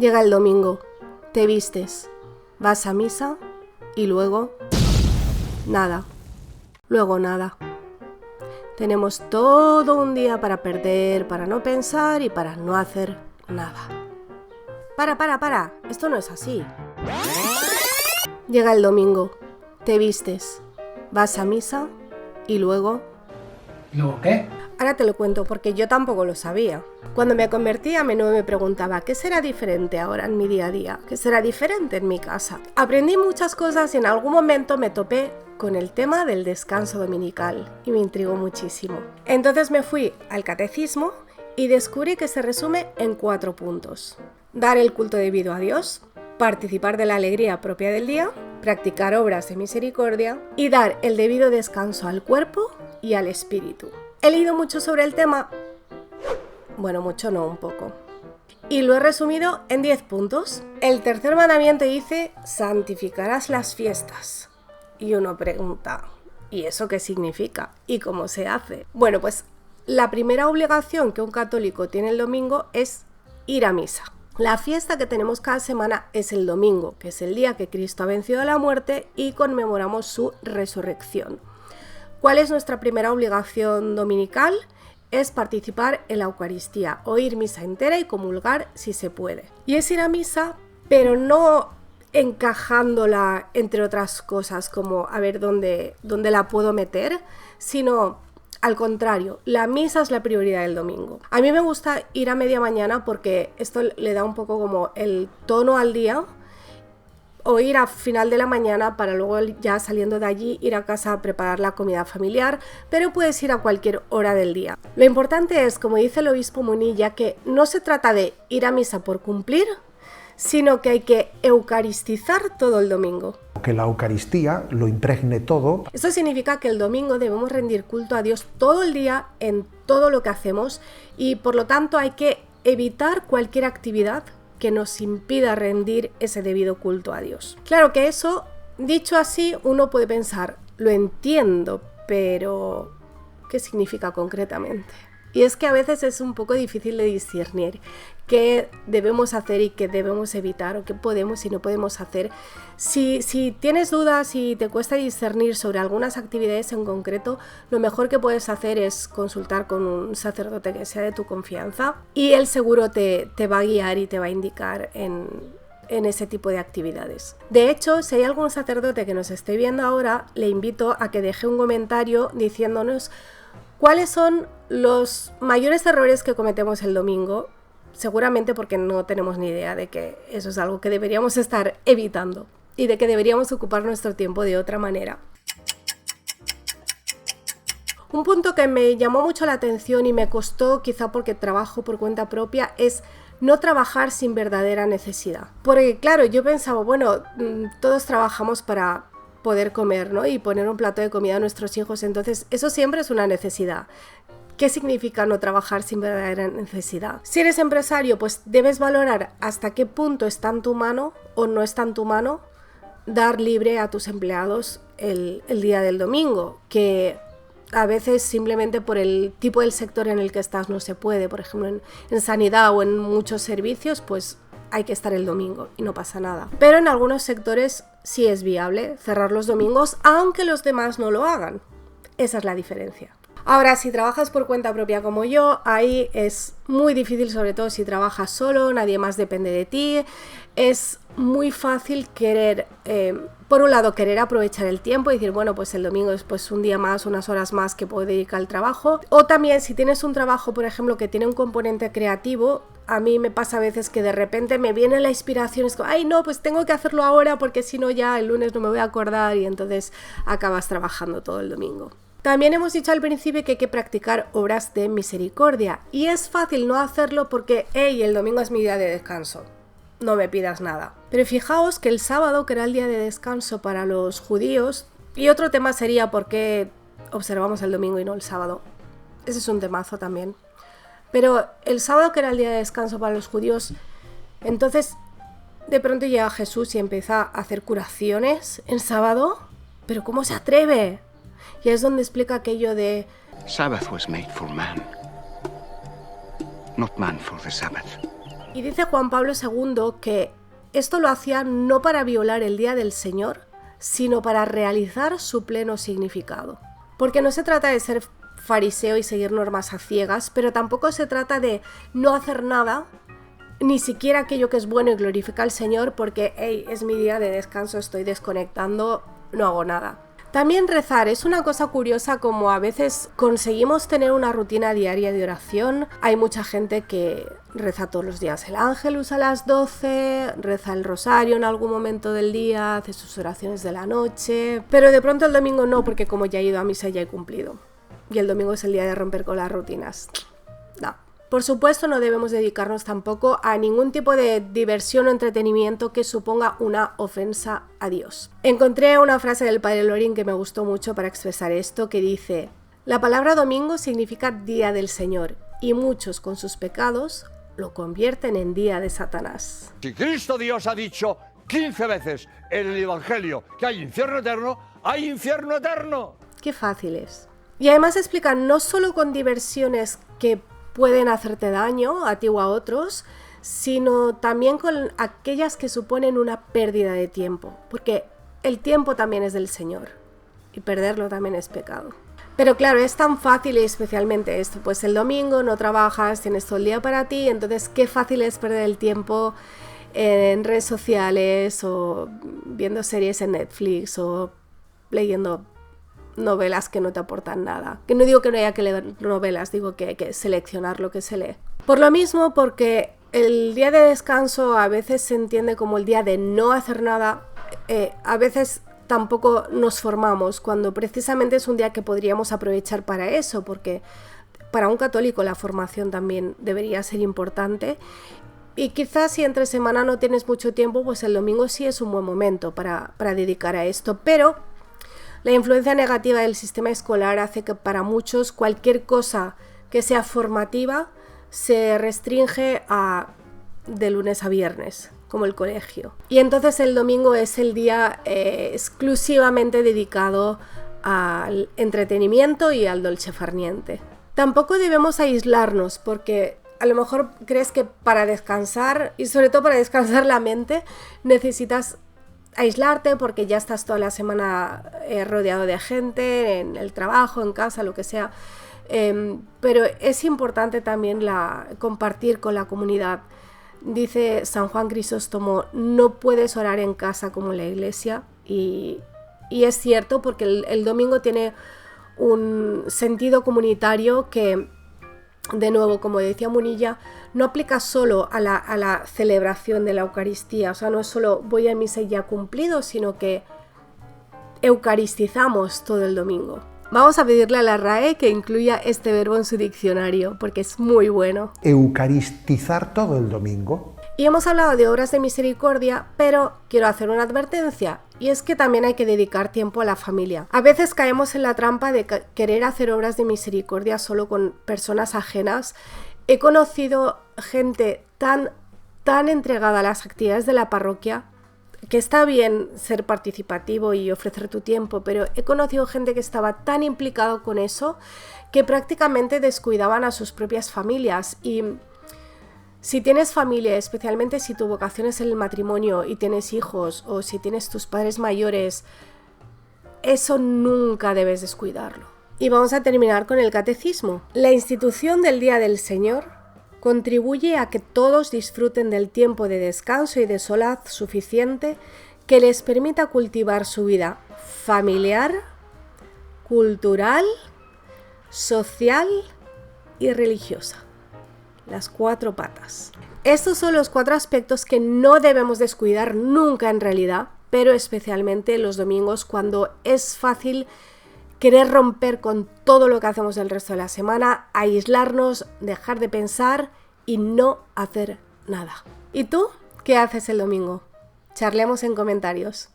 Llega el domingo, te vistes, vas a misa y luego nada. Luego nada. Tenemos todo un día para perder, para no pensar y para no hacer nada. Para. Esto no es así. Llega el domingo, te vistes, vas a misa y luego... ¿Luego qué? Ahora te lo cuento porque yo tampoco lo sabía. Cuando me convertí a menudo me preguntaba ¿qué será diferente ahora en mi día a día? ¿Qué será diferente en mi casa? Aprendí muchas cosas y en algún momento me topé con el tema del descanso dominical y me intrigó muchísimo. Entonces me fui al catecismo y descubrí que se resume en 4 puntos. Dar el culto debido a Dios, participar de la alegría propia del día, practicar obras de misericordia y dar el debido descanso al cuerpo y al espíritu. He leído mucho sobre el tema, bueno, mucho no, un poco, y lo he resumido en 10 puntos. El tercer mandamiento dice, santificarás las fiestas. Y uno pregunta, ¿y eso qué significa? ¿Y cómo se hace? Bueno, pues la primera obligación que un católico tiene el domingo es ir a misa. La fiesta que tenemos cada semana es el domingo, que es el día que Cristo ha vencido a la muerte y conmemoramos su resurrección. ¿Cuál es nuestra primera obligación dominical? Es participar en la Eucaristía, oír misa entera y comulgar si se puede. Y es ir a misa, pero no encajándola entre otras cosas, como a ver dónde la puedo meter, sino al contrario, la misa es la prioridad del domingo. A mí me gusta ir a media mañana porque esto le da un poco como el tono al día, o ir a final de la mañana para luego ya saliendo de allí ir a casa a preparar la comida familiar, pero puedes ir a cualquier hora del día. Lo importante es, como dice el obispo Munilla, que no se trata de ir a misa por cumplir, sino que hay que eucaristizar todo el domingo. Que la Eucaristía lo impregne todo. Esto significa que el domingo debemos rendir culto a Dios todo el día en todo lo que hacemos y por lo tanto hay que evitar cualquier actividad que nos impida rendir ese debido culto a Dios. Claro que eso, dicho así, uno puede pensar, lo entiendo, pero ¿qué significa concretamente? Y es que a veces es un poco difícil de discernir qué debemos hacer y qué debemos evitar o qué podemos y no podemos hacer. Si tienes dudas y te cuesta discernir sobre algunas actividades en concreto, lo mejor que puedes hacer es consultar con un sacerdote que sea de tu confianza y él seguro te va a guiar y te va a indicar en ese tipo de actividades. De hecho, si hay algún sacerdote que nos esté viendo ahora, le invito a que deje un comentario diciéndonos ¿cuáles son los mayores errores que cometemos el domingo? Seguramente porque no tenemos ni idea de que eso es algo que deberíamos estar evitando y de que deberíamos ocupar nuestro tiempo de otra manera. Un punto que me llamó mucho la atención y me costó, quizá porque trabajo por cuenta propia, es no trabajar sin verdadera necesidad. Porque claro, yo pensaba, bueno, todos trabajamos para poder comer, ¿no? Y poner un plato de comida a nuestros hijos, entonces eso siempre es una necesidad. ¿Qué significa no trabajar sin verdadera necesidad? Si eres empresario, pues debes valorar hasta qué punto está en tu mano o no está en tu mano dar libre a tus empleados el día del domingo, que a veces simplemente por el tipo del sector en el que estás no se puede, por ejemplo en sanidad o en muchos servicios, pues hay que estar el domingo y no pasa nada. Pero en algunos sectores sí es viable cerrar los domingos, aunque los demás no lo hagan. Esa es la diferencia. Ahora, si trabajas por cuenta propia como yo, ahí es muy difícil, sobre todo si trabajas solo, nadie más depende de ti. Es muy fácil querer, por un lado, querer aprovechar el tiempo y decir, bueno, pues el domingo es pues un día más, unas horas más que puedo dedicar al trabajo. O también, si tienes un trabajo, por ejemplo, que tiene un componente creativo, a mí me pasa a veces que de repente me viene la inspiración, es como, ay no, pues tengo que hacerlo ahora porque si no ya el lunes no me voy a acordar y entonces acabas trabajando todo el domingo. También hemos dicho al principio que hay que practicar obras de misericordia y es fácil no hacerlo porque, el domingo es mi día de descanso, no me pidas nada. Pero fijaos que el sábado, que era el día de descanso para los judíos, y otro tema sería por qué observamos el domingo y no el sábado, ese es un temazo también. Pero el sábado, que era el día de descanso para los judíos, entonces de pronto llega Jesús y empieza a hacer curaciones en sábado. ¿Pero cómo se atreve? Y es donde explica aquello de Sabbath was made for man, not man for the Sabbath. Y dice Juan Pablo II que esto lo hacía no para violar el día del Señor, sino para realizar su pleno significado. Porque no se trata de ser fariseo y seguir normas a ciegas, pero tampoco se trata de no hacer nada, ni siquiera aquello que es bueno y glorifica al Señor, porque hey, es mi día de descanso, estoy desconectando, no hago nada. También rezar es una cosa curiosa, como a veces conseguimos tener una rutina diaria de oración. Hay mucha gente que reza todos los días el Ángelus a las 12, reza el rosario en algún momento del día, hace sus oraciones de la noche, pero de pronto el domingo no, porque como ya he ido a misa ya he cumplido. Y el domingo es el día de romper con las rutinas. No. Por supuesto, no debemos dedicarnos tampoco a ningún tipo de diversión o entretenimiento que suponga una ofensa a Dios. Encontré una frase del padre Loring que me gustó mucho para expresar esto, que dice: la palabra domingo significa día del Señor, y muchos con sus pecados lo convierten en día de Satanás. Si Cristo Dios ha dicho 15 veces en el Evangelio que hay infierno eterno, hay infierno eterno. Qué fácil es. Y además explica no solo con diversiones que pueden hacerte daño a ti o a otros, sino también con aquellas que suponen una pérdida de tiempo, porque el tiempo también es del Señor y perderlo también es pecado. Pero claro, es tan fácil, y especialmente esto, pues el domingo no trabajas, tienes todo el día para ti, entonces qué fácil es perder el tiempo en redes sociales o viendo series en Netflix o leyendo novelas que no te aportan nada. Que no digo que no haya que leer novelas, digo que hay que seleccionar lo que se lee. Por lo mismo, porque el día de descanso a veces se entiende como el día de no hacer nada, a veces tampoco nos formamos, cuando precisamente es un día que podríamos aprovechar para eso, porque para un católico la formación también debería ser importante. Y quizás si entre semana no tienes mucho tiempo, pues el domingo sí es un buen momento para dedicar a esto, pero la influencia negativa del sistema escolar hace que para muchos cualquier cosa que sea formativa se restringe a de lunes a viernes, como el colegio. Y entonces el domingo es el día exclusivamente dedicado al entretenimiento y al dolce far niente. Tampoco debemos aislarnos, porque a lo mejor crees que para descansar, y sobre todo para descansar la mente, necesitas aislarte porque ya estás toda la semana rodeado de gente, en el trabajo, en casa, lo que sea. Pero es importante también compartir con la comunidad. Dice San Juan Crisóstomo: no puedes orar en casa como en la iglesia, y es cierto, porque el domingo tiene un sentido comunitario que, de nuevo, como decía Munilla, no aplica solo a la celebración de la Eucaristía. O sea, no es solo voy a misa y ya cumplido, sino que eucaristizamos todo el domingo. Vamos a pedirle a la RAE que incluya este verbo en su diccionario, porque es muy bueno. Eucaristizar todo el domingo. Y hemos hablado de obras de misericordia, pero quiero hacer una advertencia, y es que también hay que dedicar tiempo a la familia. A veces caemos en la trampa de querer hacer obras de misericordia solo con personas ajenas. He conocido gente tan entregada a las actividades de la parroquia, que está bien ser participativo y ofrecer tu tiempo, pero he conocido gente que estaba tan implicado con eso que prácticamente descuidaban a sus propias familias. Y si tienes familia, especialmente si tu vocación es el matrimonio y tienes hijos, o si tienes tus padres mayores, eso nunca debes descuidarlo. Y vamos a terminar con el catecismo. La institución del Día del Señor contribuye a que todos disfruten del tiempo de descanso y de solaz suficiente que les permita cultivar su vida familiar, cultural, social y religiosa. Las 4 patas. Estos son los 4 aspectos que no debemos descuidar nunca en realidad, pero especialmente los domingos, cuando es fácil querer romper con todo lo que hacemos el resto de la semana, aislarnos, dejar de pensar y no hacer nada. ¿Y tú qué haces el domingo? Charlemos en comentarios.